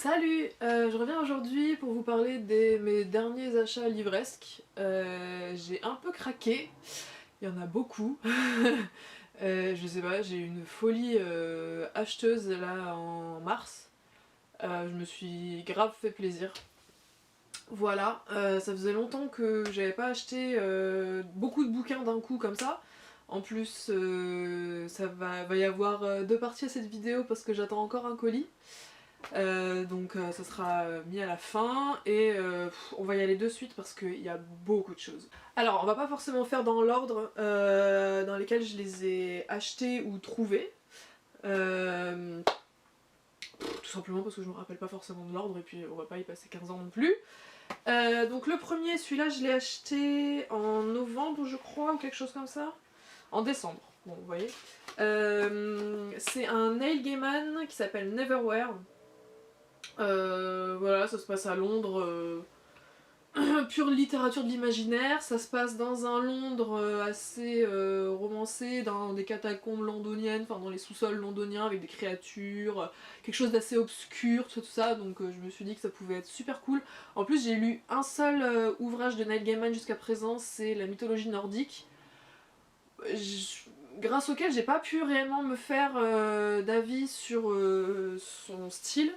Salut, je reviens aujourd'hui pour vous parler de mes derniers achats livresques. J'ai un peu craqué, il y en a beaucoup. Je sais pas, j'ai eu une folie acheteuse là en mars. Je me suis grave fait plaisir. Voilà, ça faisait longtemps que j'avais pas acheté beaucoup de bouquins d'un coup comme ça. En plus, va y avoir deux parties à cette vidéo parce que j'attends encore un colis. Donc ça sera mis à la fin et on va y aller de suite parce qu'il y a beaucoup de choses. Alors on va pas forcément faire dans l'ordre dans lesquels je les ai achetés ou trouvés. Tout simplement parce que je me rappelle pas forcément de l'ordre et puis on va pas y passer 15 ans non plus. Donc le premier, celui-là je l'ai acheté en novembre je crois ou quelque chose comme ça. En décembre, bon vous voyez. C'est un Neil Gaiman qui s'appelle Neverwhere. Voilà, ça se passe à Londres, pure littérature de l'imaginaire, ça se passe dans un Londres assez romancé, dans des catacombes londoniennes, enfin dans les sous-sols londoniens avec des créatures, quelque chose d'assez obscur, tout ça, donc je me suis dit que ça pouvait être super cool. En plus j'ai lu un seul ouvrage de Neil Gaiman jusqu'à présent, c'est la mythologie nordique, grâce auquel j'ai pas pu réellement me faire d'avis sur son style.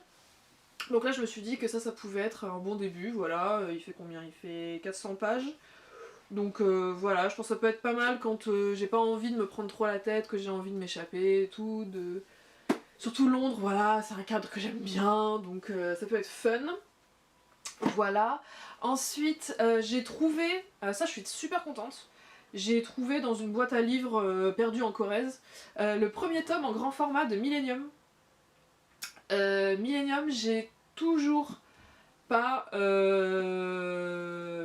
Donc là je me suis dit que ça pouvait être un bon début, voilà, il fait combien? Il fait 400 pages. Donc voilà, je pense que ça peut être pas mal quand j'ai pas envie de me prendre trop la tête, que j'ai envie de m'échapper et tout, surtout Londres, voilà, c'est un cadre que j'aime bien, donc ça peut être fun. Voilà. Ensuite j'ai trouvé, ça je suis super contente, j'ai trouvé dans une boîte à livres perdue en Corrèze, le premier tome en grand format de Millennium. Millennium, j'ai toujours pas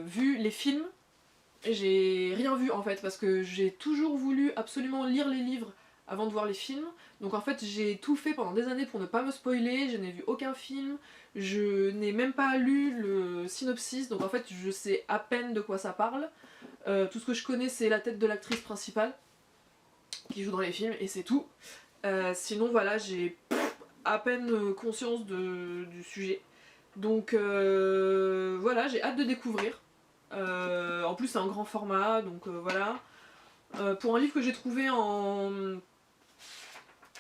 vu les films, j'ai rien vu en fait parce que j'ai toujours voulu absolument lire les livres avant de voir les films, donc en fait j'ai tout fait pendant des années pour ne pas me spoiler, je n'ai vu aucun film, je n'ai même pas lu le synopsis, donc en fait je sais à peine de quoi ça parle. Tout ce que je connais c'est la tête de l'actrice principale qui joue dans les films et c'est tout. Sinon voilà, j'ai à peine conscience du sujet. Donc voilà, j'ai hâte de découvrir. En plus c'est un grand format, donc voilà. Pour un livre que j'ai trouvé en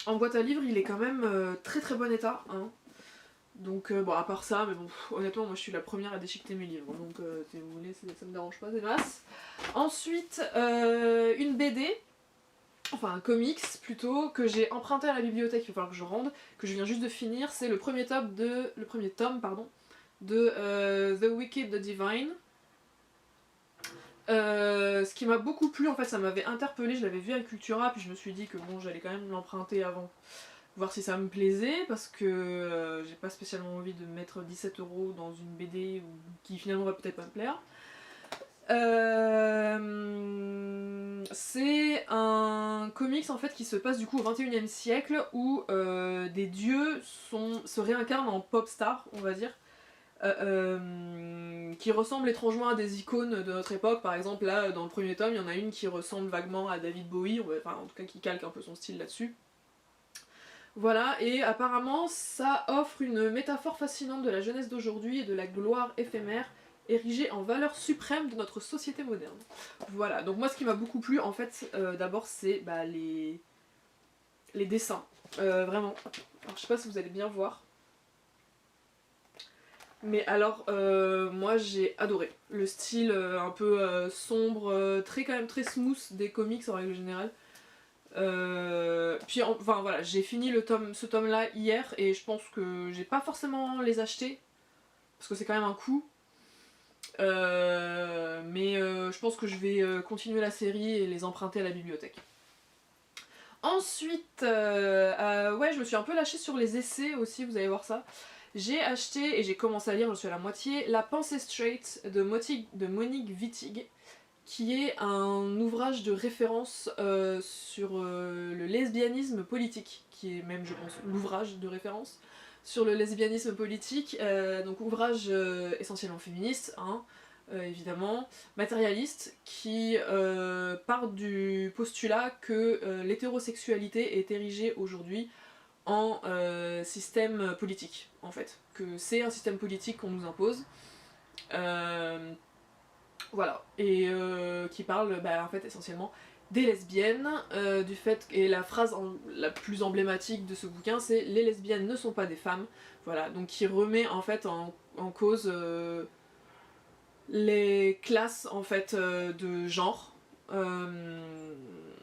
boîte à livres, il est quand même très très bon état. Hein. Donc bon, à part ça, mais bon, honnêtement, moi je suis la première à déchiqueter mes livres, donc si vous voulez, ça me dérange pas des masses. Ensuite, une BD, enfin un comics plutôt, que j'ai emprunté à la bibliothèque, il va falloir que je rende, que je viens juste de finir, c'est le premier tome de The Wicked the Divine. Ce qui m'a beaucoup plu, en fait ça m'avait interpellée, je l'avais vu à Cultura, puis je me suis dit que bon j'allais quand même l'emprunter avant, voir si ça me plaisait, parce que j'ai pas spécialement envie de mettre 17 € dans une BD qui finalement va peut-être pas me plaire. C'est un comics en fait qui se passe du coup au 21e siècle où des dieux se réincarnent en pop stars, on va dire. Qui ressemblent étrangement à des icônes de notre époque. Par exemple là dans le premier tome il y en a une qui ressemble vaguement à David Bowie, enfin en tout cas qui calque un peu son style là-dessus. Voilà, et apparemment ça offre une métaphore fascinante de la jeunesse d'aujourd'hui et de la gloire éphémère érigée en valeur suprême de notre société moderne. Voilà, donc moi ce qui m'a beaucoup plu en fait d'abord c'est les dessins, vraiment. Alors je sais pas si vous allez bien voir. Mais alors, moi j'ai adoré le style un peu sombre, quand même très smooth des comics en règle générale. Puis enfin voilà, j'ai fini ce tome là hier et je pense que j'ai pas forcément les acheter parce que c'est quand même un coût. Mais je pense que je vais continuer la série et les emprunter à la bibliothèque. Ensuite, ouais, je me suis un peu lâchée sur les essais aussi, vous allez voir ça. J'ai acheté et j'ai commencé à lire, je suis à la moitié, La Pensée Straight de Monique Wittig, qui est un ouvrage de référence sur le lesbianisme politique, qui est même, je pense, l'ouvrage de référence sur le lesbianisme politique, donc ouvrage essentiellement féministe, hein, évidemment, matérialiste, qui part du postulat que l'hétérosexualité est érigée aujourd'hui en système politique, en fait. Que c'est un système politique qu'on nous impose. Voilà. Et qui parle, en fait, essentiellement des lesbiennes, du fait, et la phrase la plus emblématique de ce bouquin, c'est « Les lesbiennes ne sont pas des femmes ». Voilà, donc qui remet en fait en cause les classes en fait de genre.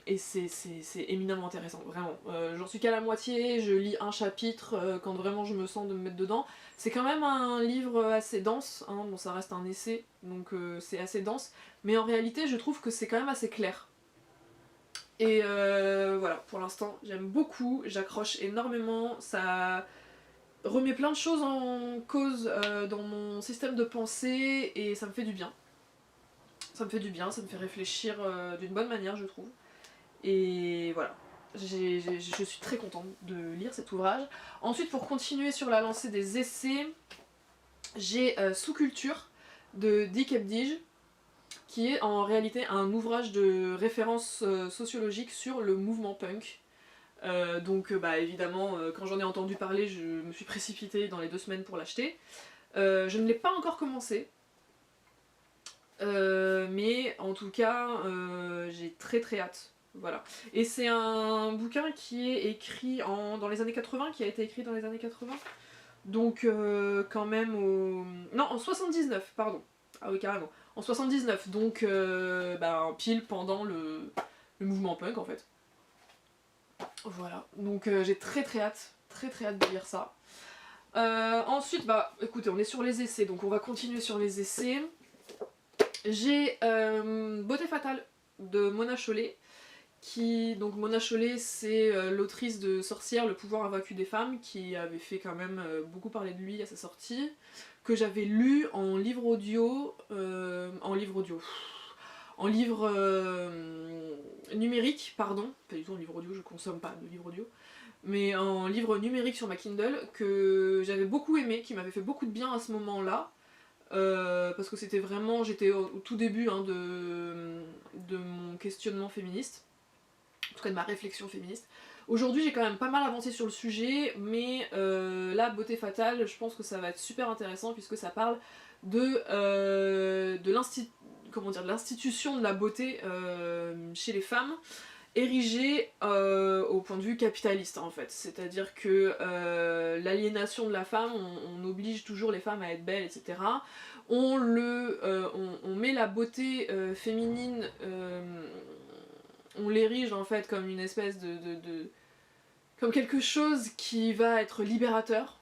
Et c'est éminemment intéressant, vraiment. J'en suis qu'à la moitié, je lis un chapitre quand vraiment je me sens de me mettre dedans. C'est quand même un livre assez dense, hein. Bon, ça reste un essai, donc c'est assez dense, mais en réalité je trouve que c'est quand même assez clair. Et voilà, pour l'instant j'aime beaucoup, j'accroche énormément, ça remet plein de choses en cause dans mon système de pensée et ça me fait du bien. Ça me fait du bien, ça me fait réfléchir d'une bonne manière, je trouve. Et voilà, je suis très contente de lire cet ouvrage. Ensuite, pour continuer sur la lancée des essais, j'ai Sous-culture de Dick Ebdige, qui est en réalité un ouvrage de référence sociologique sur le mouvement punk. Donc évidemment, quand j'en ai entendu parler, je me suis précipitée dans les 2 semaines pour l'acheter. Je ne l'ai pas encore commencé, mais en tout cas, j'ai très très hâte. Voilà. Et c'est un bouquin qui est écrit dans les années 80, qui a été écrit dans les années 80. Donc quand même au... Non, en 79, pardon. Ah oui, carrément. En 79, donc pile pendant le mouvement punk en fait. Voilà, donc j'ai très hâte de lire ça. Ensuite, écoutez, on est sur les essais, donc on va continuer sur les essais. J'ai Beauté fatale de Mona Chollet, donc Mona Chollet, c'est l'autrice de Sorcière, le pouvoir invaincu des femmes, qui avait fait quand même beaucoup parler de lui à sa sortie, que j'avais lu en livre audio, en livre numérique, pardon, pas du tout en livre audio, je consomme pas de livre audio, mais en livre numérique sur ma Kindle, que j'avais beaucoup aimé, qui m'avait fait beaucoup de bien à ce moment-là, parce que c'était vraiment, j'étais au tout début de mon questionnement féministe, en tout cas de ma réflexion féministe. Aujourd'hui j'ai quand même pas mal avancé sur le sujet, mais là, Beauté fatale, je pense que ça va être super intéressant puisque ça parle de l'institution de la beauté chez les femmes, érigée au point de vue capitaliste en fait. C'est-à-dire que l'aliénation de la femme, on oblige toujours les femmes à être belles, etc. On met la beauté féminine, on l'érige en fait comme une espèce comme quelque chose qui va être libérateur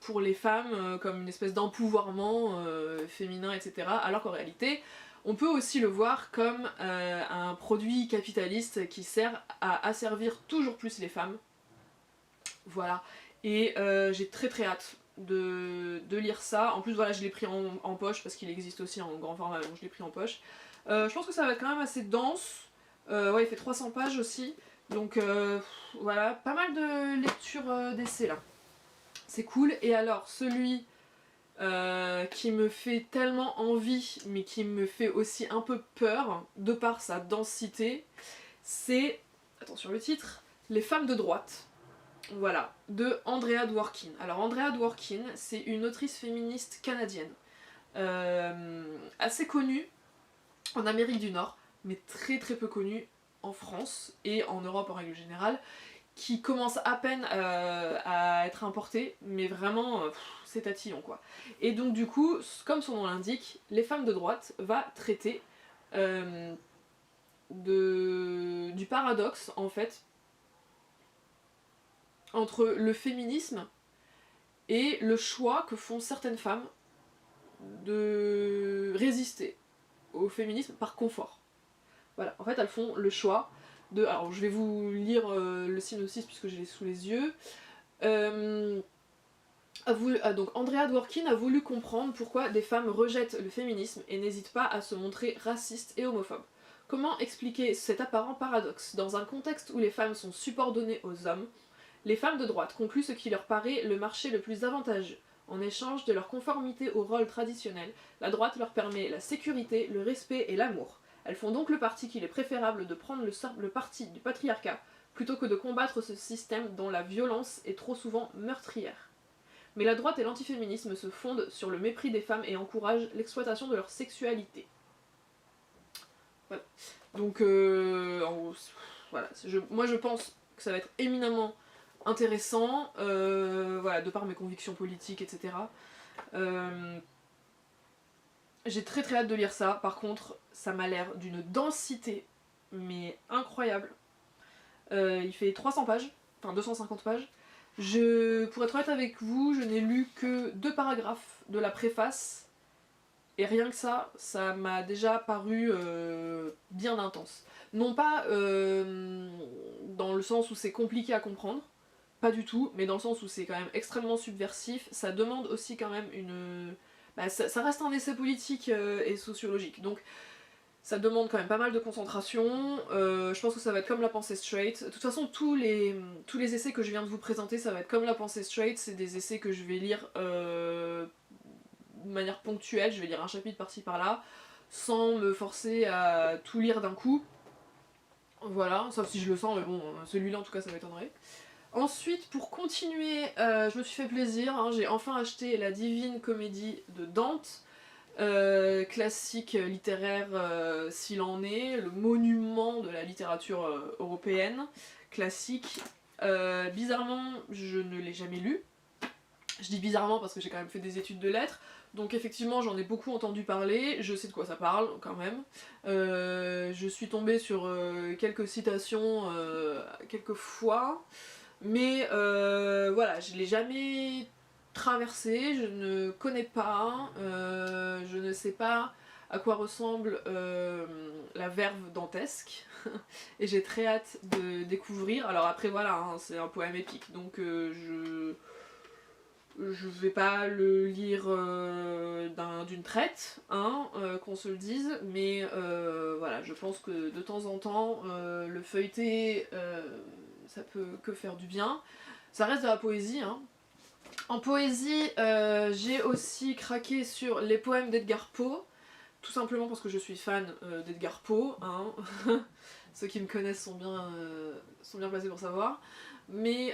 pour les femmes, comme une espèce d'empouvoirment féminin, etc. Alors qu'en réalité, on peut aussi le voir comme un produit capitaliste qui sert à asservir toujours plus les femmes. Voilà. Et j'ai très hâte de lire ça. En plus, voilà, je l'ai pris en poche parce qu'il existe aussi en grand format, donc je l'ai pris en poche. Je pense que ça va être quand même assez dense. Ouais, il fait 300 pages aussi. Donc voilà, pas mal de lectures d'essais là. C'est cool. Et alors, celui qui me fait tellement envie, mais qui me fait aussi un peu peur, de par sa densité, c'est, attention le titre, Les femmes de droite. Voilà, de Andrea Dworkin. Alors Andrea Dworkin, c'est une autrice féministe canadienne, assez connue en Amérique du Nord, mais très peu connue en France et en Europe en règle générale, qui commence à peine à être importée, mais vraiment c'est tatillon quoi. Et donc du coup, comme son nom l'indique, Les femmes de droite va traiter du paradoxe en fait entre le féminisme et le choix que font certaines femmes de résister au féminisme par confort. Voilà, en fait elles font le choix de... Alors je vais vous lire le synopsis puisque je l'ai sous les yeux. Donc Andrea Dworkin a voulu comprendre pourquoi des femmes rejettent le féminisme et n'hésitent pas à se montrer racistes et homophobes. Comment expliquer cet apparent paradoxe? Dans un contexte où les femmes sont subordonnées aux hommes, les femmes de droite concluent ce qui leur paraît le marché le plus avantageux. En échange de leur conformité au rôle traditionnel, la droite leur permet la sécurité, le respect et l'amour. Elles font donc le parti qu'il est préférable de prendre le parti du patriarcat plutôt que de combattre ce système dont la violence est trop souvent meurtrière. Mais la droite et l'antiféminisme se fondent sur le mépris des femmes et encouragent l'exploitation de leur sexualité. Voilà. Donc, en gros, voilà. Moi je pense que ça va être éminemment intéressant, voilà, de par mes convictions politiques, etc. J'ai très très hâte de lire ça. Par contre, ça m'a l'air d'une densité, mais incroyable. Il fait 300 pages, enfin 250 pages. Pour être honnête avec vous, je n'ai lu que 2 paragraphes de la préface. Et rien que ça m'a déjà paru bien intense. Non pas dans le sens où c'est compliqué à comprendre, pas du tout, mais dans le sens où c'est quand même extrêmement subversif. Ça demande aussi quand même une... Bah, ça reste un essai politique et sociologique, donc ça demande quand même pas mal de concentration. Je pense que ça va être comme la pensée straight. De toute façon, tous les essais que je viens de vous présenter, ça va être comme la pensée straight. C'est des essais que je vais lire de manière ponctuelle. Je vais lire un chapitre par-ci par-là, sans me forcer à tout lire d'un coup. Voilà, sauf si je le sens, mais bon, celui-là en tout cas ça m'étonnerait. Ensuite, pour continuer, je me suis fait plaisir, hein, j'ai enfin acheté La Divine Comédie de Dante. Classique littéraire s'il en est, le monument de la littérature européenne, classique. Bizarrement, je ne l'ai jamais lu. Je dis bizarrement parce que j'ai quand même fait des études de lettres, donc effectivement j'en ai beaucoup entendu parler, je sais de quoi ça parle quand même. Je suis tombée sur quelques citations quelques fois, mais voilà, je l'ai jamais traversé, je ne connais pas, je ne sais pas à quoi ressemble la verve dantesque, et j'ai très hâte de découvrir. Alors après voilà, hein, c'est un poème épique, donc je vais pas le lire d'une traite, hein, qu'on se le dise, mais voilà, je pense que de temps en temps, le feuilleter, ça peut que faire du bien. Ça reste de la poésie, hein. En poésie, j'ai aussi craqué sur les poèmes d'Edgar Poe, tout simplement parce que je suis fan d'Edgar Poe, hein. Ceux qui me connaissent sont bien placés pour savoir. Mais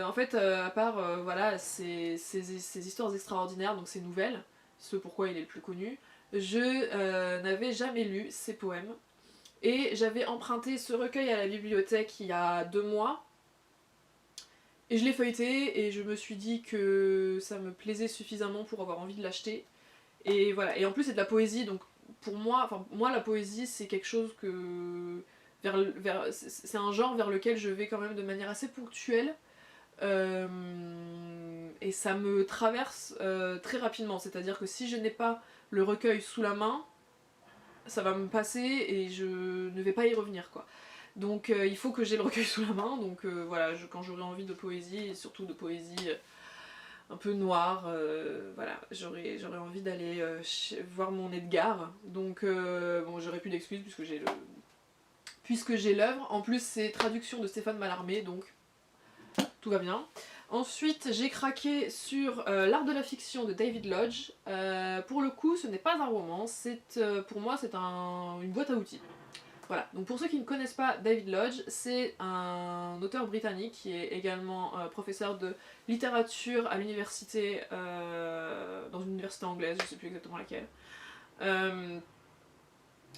en fait, à part voilà, ces histoires extraordinaires, donc ces nouvelles, ce pourquoi il est le plus connu, je n'avais jamais lu ces poèmes. Et j'avais emprunté ce recueil à la bibliothèque il y a 2 mois. Et je l'ai feuilleté et je me suis dit que ça me plaisait suffisamment pour avoir envie de l'acheter. Et voilà, et en plus c'est de la poésie, donc pour moi, enfin moi la poésie c'est quelque chose que... c'est un genre vers lequel je vais quand même de manière assez ponctuelle. Et ça me traverse très rapidement, c'est-à-dire que si je n'ai pas le recueil sous la main, ça va me passer et je ne vais pas y revenir quoi. Donc il faut que j'ai le recueil sous la main, donc voilà, quand j'aurai envie de poésie, et surtout de poésie un peu noire, voilà, j'aurais envie d'aller voir mon Edgar, donc bon, j'aurais plus d'excuses puisque j'ai l'œuvre. En plus c'est traduction de Stéphane Mallarmé, donc tout va bien. Ensuite j'ai craqué sur L'art de la fiction de David Lodge. Pour le coup ce n'est pas un roman, pour moi c'est une boîte à outils. Voilà, donc pour ceux qui ne connaissent pas David Lodge, c'est un auteur britannique qui est également professeur de littérature à l'université, dans une université anglaise, je sais plus exactement laquelle.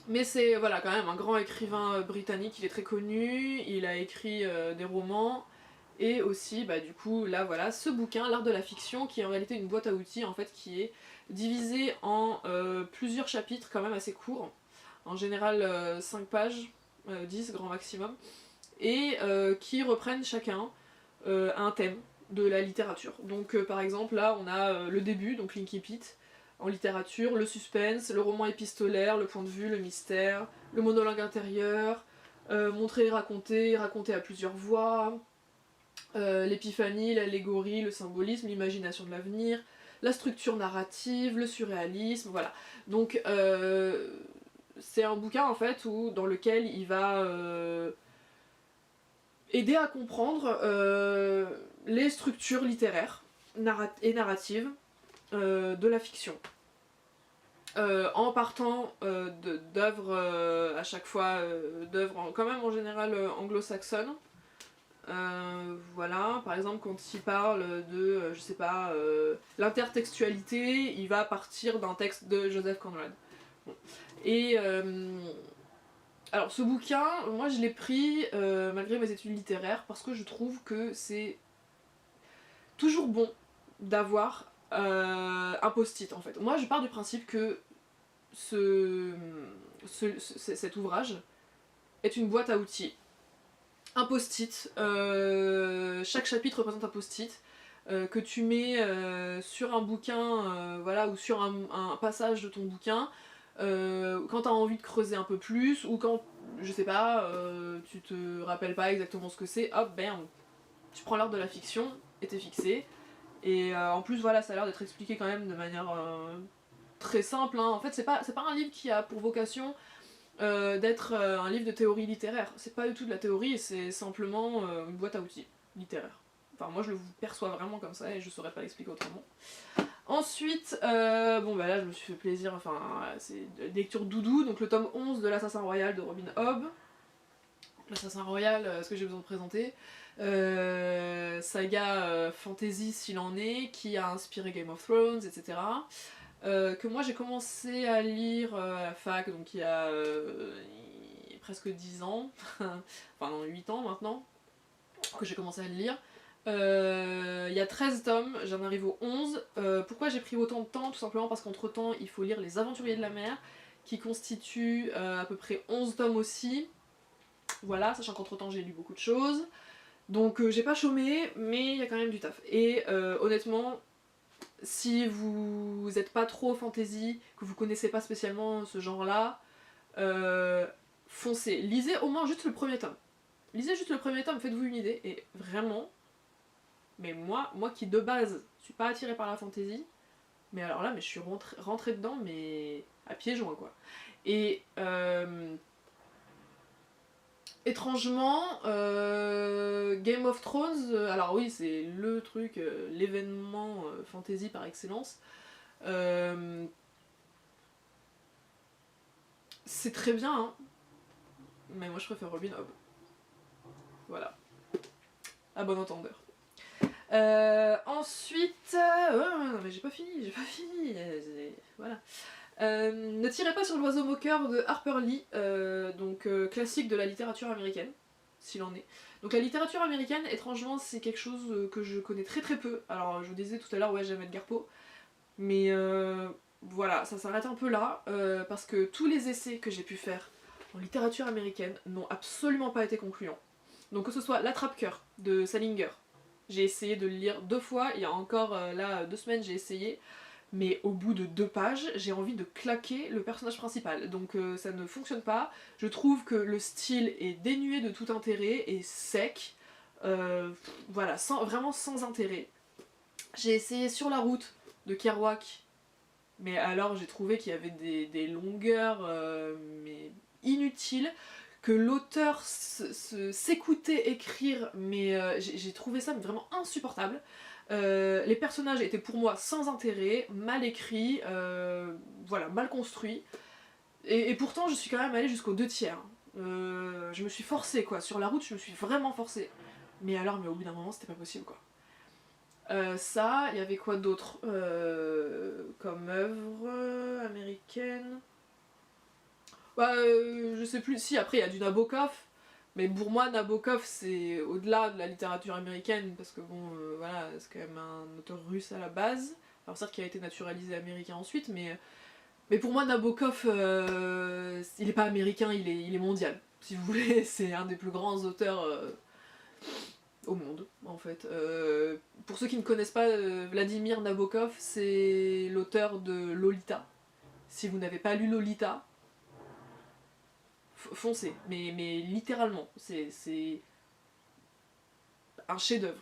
Mais c'est voilà, quand même un grand écrivain britannique, il est très connu, il a écrit des romans, et aussi bah, du coup là voilà, ce bouquin, L'art de la fiction, qui est en réalité une boîte à outils en fait, qui est divisée en plusieurs chapitres quand même assez courts. En général 5 pages, 10 grand maximum, et qui reprennent chacun un thème de la littérature. Donc par exemple là on a le début, donc l'incipit en littérature, le suspense, le roman épistolaire, le point de vue, le mystère, le monologue intérieur, montrer et raconter à plusieurs voix, l'épiphanie, l'allégorie, le symbolisme, l'imagination de l'avenir, la structure narrative, le surréalisme, voilà. Donc c'est un bouquin en fait dans lequel il va aider à comprendre les structures littéraires et narratives de la fiction. en partant d'œuvres à chaque fois, d'œuvres quand même en général anglo-saxonnes. Voilà, par exemple quand il parle de, je sais pas, l'intertextualité, il va partir d'un texte de Joseph Conrad. Bon. Et alors ce bouquin, moi je l'ai pris malgré mes études littéraires parce que je trouve que c'est toujours bon d'avoir un post-it en fait. Moi je pars du principe que cet ouvrage est une boîte à outils. Un post-it, chaque chapitre représente un post-it que tu mets sur un bouquin, voilà, ou sur un passage de ton bouquin, quand t'as envie de creuser un peu plus, ou quand, je sais pas, tu te rappelles pas exactement ce que c'est, hop, bam, tu prends l'ordre de la fiction et t'es fixé. Et en plus, voilà, ça a l'air d'être expliqué quand même de manière très simple. Hein. En fait, c'est pas un livre qui a pour vocation d'être un livre de théorie littéraire. C'est pas du tout de la théorie, c'est simplement une boîte à outils littéraire. Enfin, moi je le perçois vraiment comme ça et je saurais pas l'expliquer autrement. Ensuite, bon bah là je me suis fait plaisir, enfin c'est lecture doudou, donc le tome 11 de l'Assassin Royal de Robin Hobb. L'Assassin Royal, ce que j'ai besoin de présenter. Saga fantasy s'il en est, qui a inspiré Game of Thrones, etc. Que moi j'ai commencé à lire à la fac, donc il y a presque 10 ans, enfin non, 8 ans maintenant, que j'ai commencé à le lire. Il y a 13 tomes, j'en arrive au 11. Pourquoi j'ai pris autant de temps? Tout simplement parce qu'entre temps il faut lire Les Aventuriers de la Mer, qui constitue à peu près 11 tomes aussi. Voilà, sachant qu'entre temps j'ai lu beaucoup de choses. Donc j'ai pas chômé, mais il y a quand même du taf. Et honnêtement, si vous êtes pas trop fantasy, que vous connaissez pas spécialement ce genre-là, foncez. Lisez au moins juste le premier tome. Lisez juste le premier tome, faites-vous une idée, et vraiment, mais moi qui de base suis pas attirée par la fantasy, mais alors là, mais je suis rentrée dedans, mais à pieds joints quoi. Et étrangement, Game of Thrones, alors oui, c'est le truc, l'événement fantasy par excellence. C'est très bien, hein, mais moi je préfère Robin Hobb. Voilà, à bon entendeur. Ensuite, non mais j'ai pas fini. Voilà. Ne tirez pas sur l'oiseau moqueur de Harper Lee, donc classique de la littérature américaine, s'il en est. Donc la littérature américaine, étrangement, c'est quelque chose que je connais très très peu. Alors je vous disais tout à l'heure, ouais, j'aime Edgar Poe, mais voilà, ça s'arrête un peu là, parce que tous les essais que j'ai pu faire en littérature américaine n'ont absolument pas été concluants. Donc que ce soit L'Attrape-Cœur de Salinger, j'ai essayé de le lire 2 fois, il y a encore là 2 semaines j'ai essayé, mais au bout de 2 pages, j'ai envie de claquer le personnage principal. Donc ça ne fonctionne pas. Je trouve que le style est dénué de tout intérêt et sec. Voilà, vraiment sans intérêt. J'ai essayé Sur la route de Kerouac, mais alors j'ai trouvé qu'il y avait des longueurs mais inutiles, que l'auteur s'écoutait écrire, mais j'ai trouvé ça vraiment insupportable. Les personnages étaient pour moi sans intérêt, mal écrits, voilà, mal construits. Et pourtant je suis quand même allée jusqu'aux 2/3. Je me suis forcée quoi, sur la route je me suis vraiment forcée. Mais alors, mais au bout d'un moment c'était pas possible quoi. Ça, il y avait quoi d'autre comme œuvre américaine? Bah, je sais plus. Si, après, il y a du Nabokov. Mais pour moi, Nabokov, c'est au-delà de la littérature américaine, parce que bon, voilà, c'est quand même un auteur russe à la base. Alors certes, qui a été naturalisé américain ensuite, mais pour moi, Nabokov, il est pas américain, il est mondial. Si vous voulez, c'est un des plus grands auteurs au monde, en fait. Pour ceux qui ne connaissent pas Vladimir Nabokov, c'est l'auteur de Lolita. Si vous n'avez pas lu Lolita, foncez, mais littéralement, c'est un chef-d'œuvre.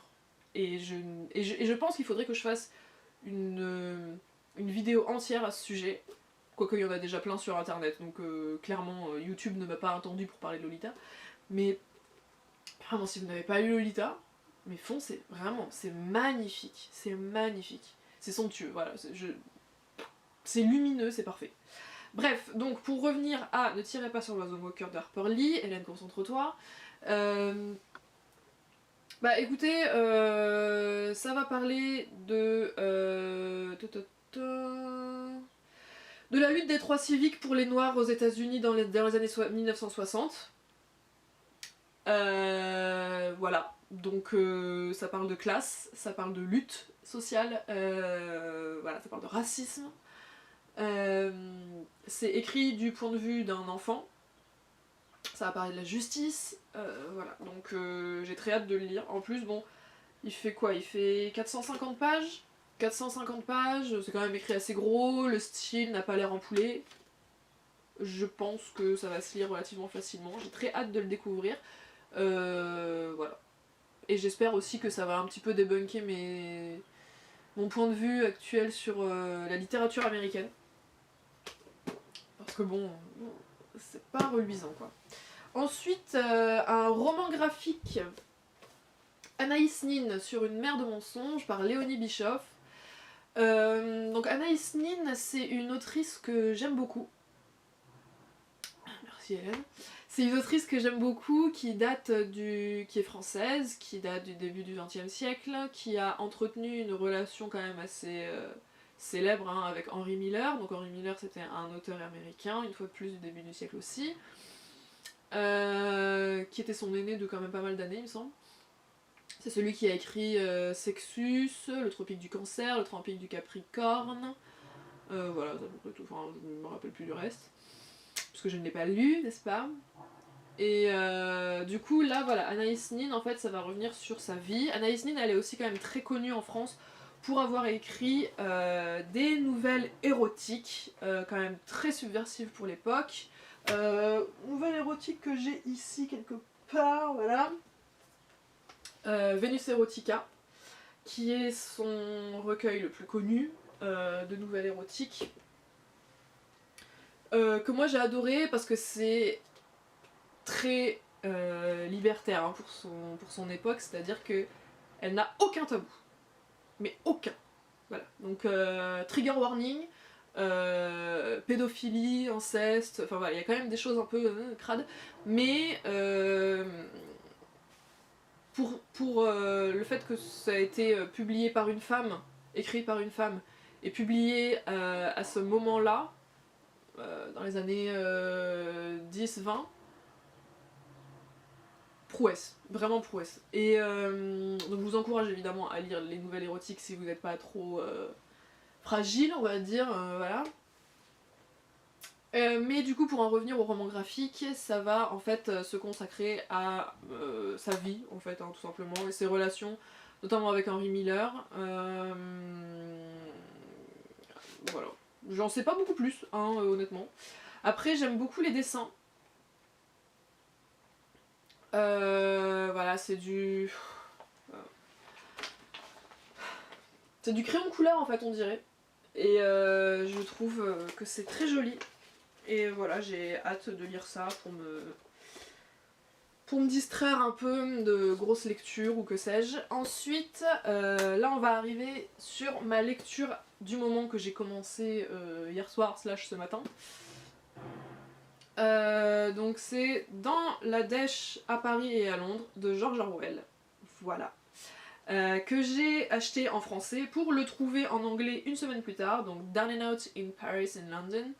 Et je pense qu'il faudrait que je fasse une vidéo entière à ce sujet, quoique il y en a déjà plein sur internet, donc clairement YouTube ne m'a pas attendu pour parler de Lolita, mais vraiment si vous n'avez pas lu Lolita, mais foncez, vraiment, c'est magnifique, c'est magnifique. C'est somptueux, voilà, c'est lumineux, c'est parfait. Bref, donc pour revenir à Ne tirez pas sur l'oiseau moqueur de Harper Lee, Hélène, concentre-toi. Bah écoutez, ça va parler de la lutte des droits civiques pour les Noirs aux États-Unis dans les années 1960. Voilà, donc ça parle de classe, ça parle de lutte sociale, voilà, ça parle de racisme. C'est écrit du point de vue d'un enfant. Ça va parler de la justice, voilà, donc j'ai très hâte de le lire. En plus, bon, il fait quoi? Il fait 450 pages. 450 pages, c'est quand même écrit assez gros, le style n'a pas l'air empoulé. Je pense que ça va se lire relativement facilement, j'ai très hâte de le découvrir. Voilà. Et j'espère aussi que ça va un petit peu débunker mon point de vue actuel sur la littérature américaine. Parce que bon, c'est pas reluisant quoi. Ensuite, un roman graphique, Anaïs Nin sur une mer de mensonges par Léonie Bischoff. Donc Anaïs Nin, c'est une autrice que j'aime beaucoup. Merci Hélène. C'est une autrice que j'aime beaucoup, qui est française, qui date du début du XXe siècle, qui a entretenu une relation quand même assez célèbre hein, avec Henry Miller. Donc Henry Miller c'était un auteur américain, une fois de plus du début du siècle aussi, qui était son aîné de quand même pas mal d'années il me semble. C'est celui qui a écrit Sexus, Le Tropique du Cancer, Le Tropique du Capricorne. Voilà, c'est à peu près tout. Enfin, je ne me rappelle plus du reste. Parce que je ne l'ai pas lu, n'est-ce pas? Et du coup, là, voilà, Anaïs Nin, en fait, ça va revenir sur sa vie. Anaïs Nin, elle est aussi quand même très connue en France pour avoir écrit des nouvelles érotiques, quand même très subversives pour l'époque. Nouvelle érotique que j'ai ici quelque part, voilà. Venus Erotica, qui est son recueil le plus connu de nouvelles érotiques, que moi j'ai adoré parce que c'est très libertaire hein, pour son époque, c'est-à-dire que elle n'a aucun tabou, mais aucun. Voilà, donc trigger warning, pédophilie, inceste, enfin voilà, il y a quand même des choses un peu crades, mais pour le fait que ça a été publié par une femme, écrit par une femme, et publié à ce moment-là, dans les années 10-20, prouesse, vraiment prouesse. Et donc je vous encourage évidemment à lire les nouvelles érotiques si vous n'êtes pas trop fragile, on va dire, voilà. Mais du coup, pour en revenir au roman graphique, ça va en fait se consacrer à sa vie, en fait, hein, tout simplement, et ses relations, notamment avec Henry Miller. Voilà. J'en sais pas beaucoup plus, hein, honnêtement. Après, j'aime beaucoup les dessins. Voilà, c'est du... C'est du crayon couleur, en fait, on dirait. Et je trouve que c'est très joli. Et voilà, j'ai hâte de lire ça pour me distraire un peu de grosses lectures ou que sais-je. Ensuite, là on va arriver sur ma lecture du moment que j'ai commencé hier soir / ce matin. Donc c'est Dans la dèche à Paris et à Londres de George Orwell. Voilà. Que j'ai acheté en français pour le trouver en anglais une semaine plus tard, donc Down and Out in Paris and London.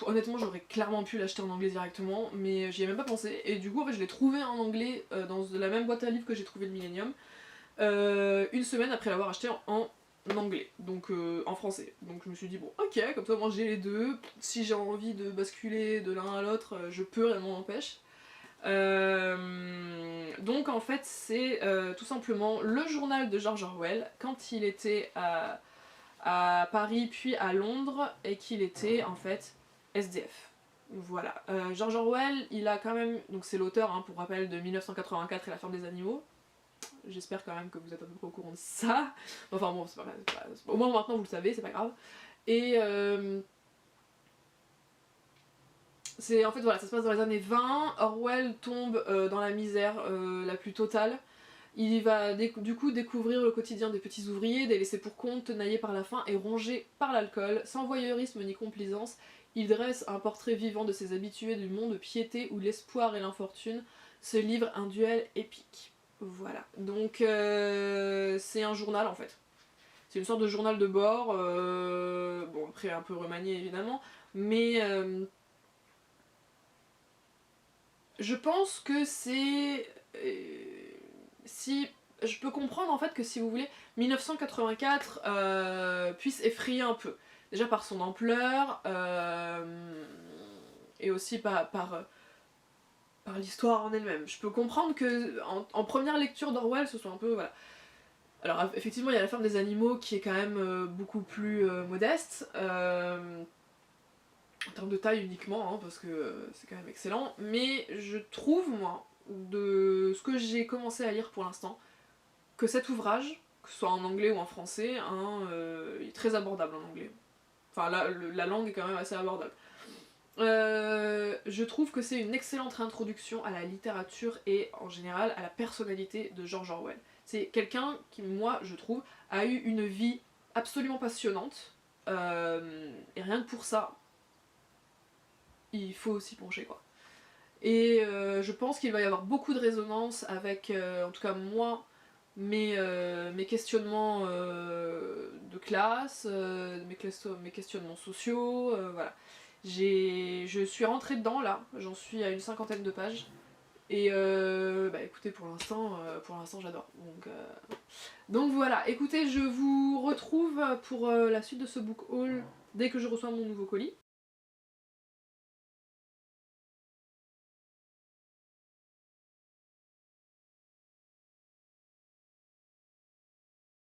Honnêtement, j'aurais clairement pu l'acheter en anglais directement, mais j'y ai même pas pensé. Et du coup, en fait, je l'ai trouvé en anglais dans la même boîte à livres que j'ai trouvé le Millennium, une semaine après l'avoir acheté en anglais, donc en français. Donc je me suis dit, bon, ok, comme ça, moi j'ai les deux. Si j'ai envie de basculer de l'un à l'autre, je peux, rien ne m'en empêche. Donc en fait, c'est tout simplement le journal de George Orwell quand il était à Paris puis à Londres et qu'il était en fait SDF. Voilà. George Orwell, il a quand même, donc c'est l'auteur hein, pour rappel de 1984 et la ferme des animaux. J'espère quand même que vous êtes à peu près au courant de ça. Enfin bon, c'est pas grave. Au moins maintenant vous le savez, c'est pas grave. Et c'est en fait voilà, ça se passe dans les années 20. Orwell tombe dans la misère la plus totale. Il va du coup découvrir le quotidien des petits ouvriers, des laissés pour compte, tenaillés par la faim et rongés par l'alcool, sans voyeurisme ni complaisance. Il dresse un portrait vivant de ces habitués du monde de piété où l'espoir et l'infortune se livrent un duel épique. Voilà, donc c'est un journal en fait. C'est une sorte de journal de bord, bon après un peu remanié évidemment, mais je pense que c'est... si je peux comprendre en fait que si vous voulez, 1984 puisse effrayer un peu. Déjà par son ampleur, et aussi par l'histoire en elle-même. Je peux comprendre que en première lecture d'Orwell, ce soit un peu... Voilà. Alors effectivement, il y a la ferme des animaux qui est quand même beaucoup plus modeste, en termes de taille uniquement, hein, parce que c'est quand même excellent, mais je trouve, moi, de ce que j'ai commencé à lire pour l'instant, que cet ouvrage, que ce soit en anglais ou en français, hein, il est très abordable en anglais. Enfin, la langue est quand même assez abordable. Je trouve que c'est une excellente introduction à la littérature et en général à la personnalité de George Orwell. C'est quelqu'un qui, moi, je trouve, a eu une vie absolument passionnante, et rien que pour ça, il faut s'y pencher, quoi. Et je pense qu'il va y avoir beaucoup de résonance avec, en tout cas moi, mes questionnements de classe, mes questionnements sociaux, voilà. Je suis rentrée dedans là, j'en suis à une cinquantaine de pages. Et bah écoutez, pour l'instant j'adore. Donc voilà, écoutez, je vous retrouve pour la suite de ce book haul dès que je reçois mon nouveau colis.